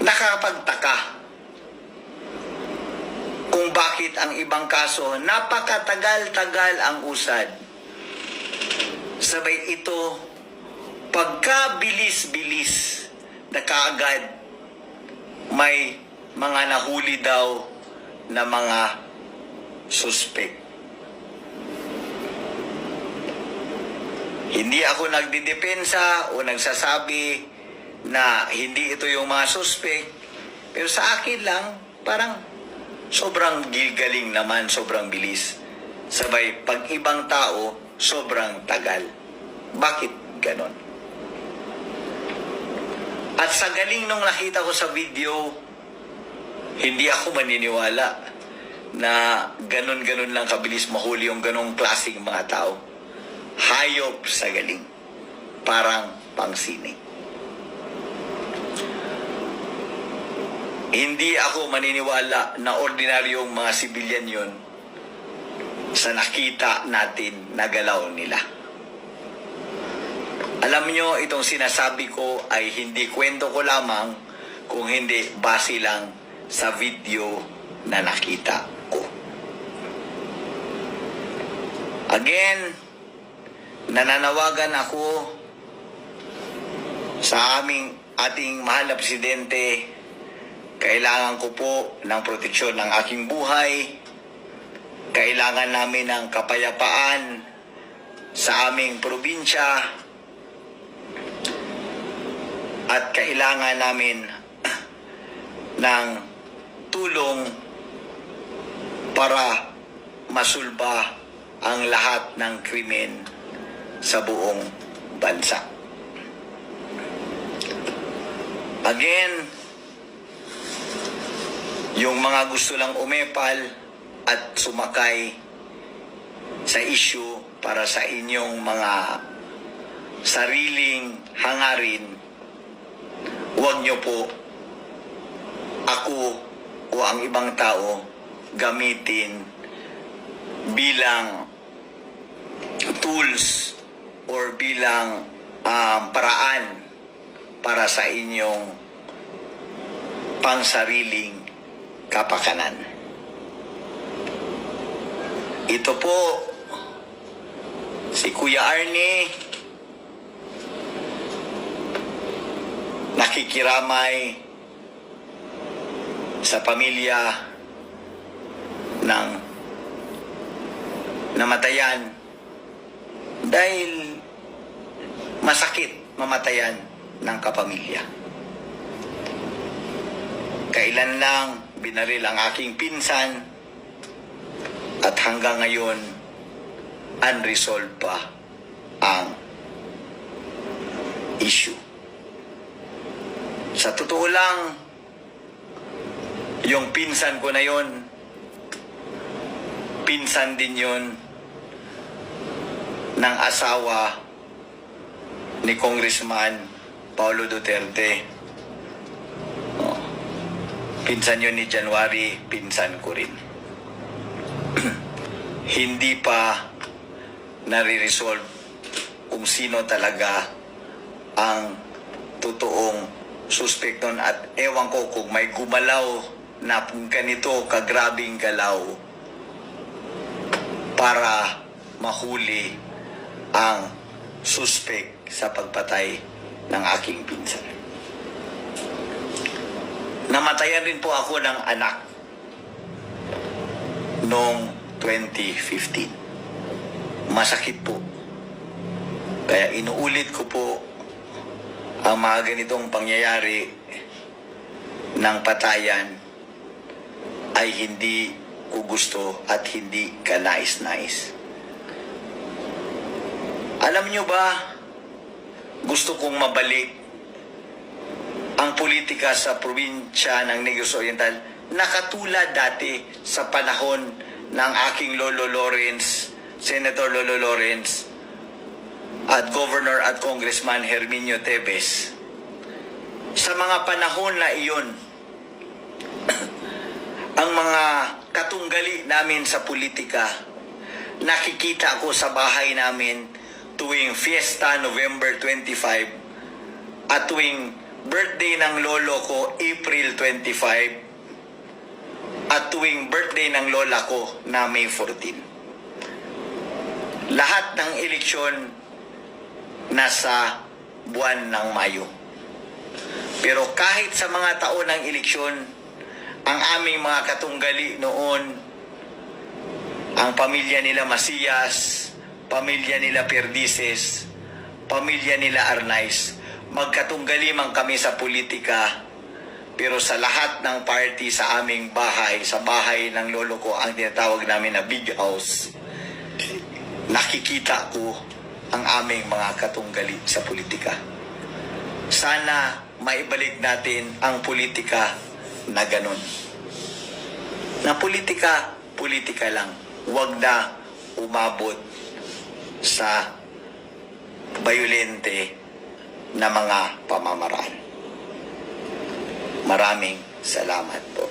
nakapagtaka kung bakit ang ibang kaso napakatagal-tagal ang usad. Sabay ito, pagkabilis-bilis na kaagad may mga nahuli daw na mga suspect. Hindi ako nagdidepensa o nagsasabi na hindi ito yung mga suspect, pero sa akin lang, parang sobrang galing naman, sobrang bilis. Sabay, pag ibang tao, sobrang tagal. Bakit ganon? At sa galing nung nakita ko sa video, hindi ako maniniwala na ganon-ganon lang kabilis mahuli yung ganong klaseng mga tao. Hayop sa galing. Parang pangsine. Hindi ako maniniwala na ordinaryong mga sibilyan yun sa nakita natin na galaw nila. Alam nyo, itong sinasabi ko ay hindi kwento ko lamang, kung hindi base lang sa video na nakita ko. Again, nananawagan ako sa ating mahal na presidente. Kailangan ko po ng proteksyon ng aking buhay. Kailangan namin ng kapayapaan sa aming probinsya. At kailangan namin ng tulong para masulba ang lahat ng krimen sa buong bansa. Again, yung mga gusto lang umepal at sumakay sa issue para sa inyong mga sariling hangarin, huwag nyo po ako o ang ibang tao gamitin bilang tools or bilang paraan para sa inyong pangsariling kapakanan. Ito po si Kuya Arnie, nakikiramay sa pamilya ng namatayan dahil masakit mamatayan ng kapamilya. Kailan lang binaril ang aking pinsan at hanggang ngayon unresolved pa ang issue. Sa totoo lang, yung pinsan ko na yon, pinsan din yon ng asawa ni Congressman Paulo Duterte. Pinsan yun ni January, pinsan ko rin. Hindi pa nare-resolve kung sino talaga ang totoong suspect nun, at ewan ko kung may gumalaw na ganito kagrabing galaw para mahuli ang suspect sa pagpatay ng aking pinsan. Namatayan rin po ako ng anak noong 2015. Masakit po. Kaya inuulit ko po ang mga ganitong pangyayari ng patayan ay hindi ko gusto at hindi ka nais-nais. Alam nyo ba, gusto kong mabalik ang politika sa probinsya ng Negros Oriental na katulad dati sa panahon ng aking Lolo Lawrence, Senator Lolo Lawrence, at Governor at Congressman Herminio Tevez. Sa mga panahon na iyon, ang mga katunggali namin sa politika, nakikita ko sa bahay namin tuwing Fiesta November 25 at tuwing birthday ng lolo ko, April 25, at tuwing birthday ng lola ko na May 14. Lahat ng eleksyon nasa buwan ng Mayo. Pero kahit sa mga taon ng eleksyon, ang aming mga katunggali noon, ang pamilya nila Macias, pamilya nila Perdices, pamilya nila Arnaiz, magkatunggali man kami sa politika, pero sa lahat ng party sa aming bahay, sa bahay ng lolo ko, ang tinatawag namin na big house, nakikita ko ang aming mga katunggali sa politika. Sana maibalik natin ang politika na ganun. Na politika, politika lang. Huwag na umabot sa bayolente na mga pamamaraan. Maraming salamat po.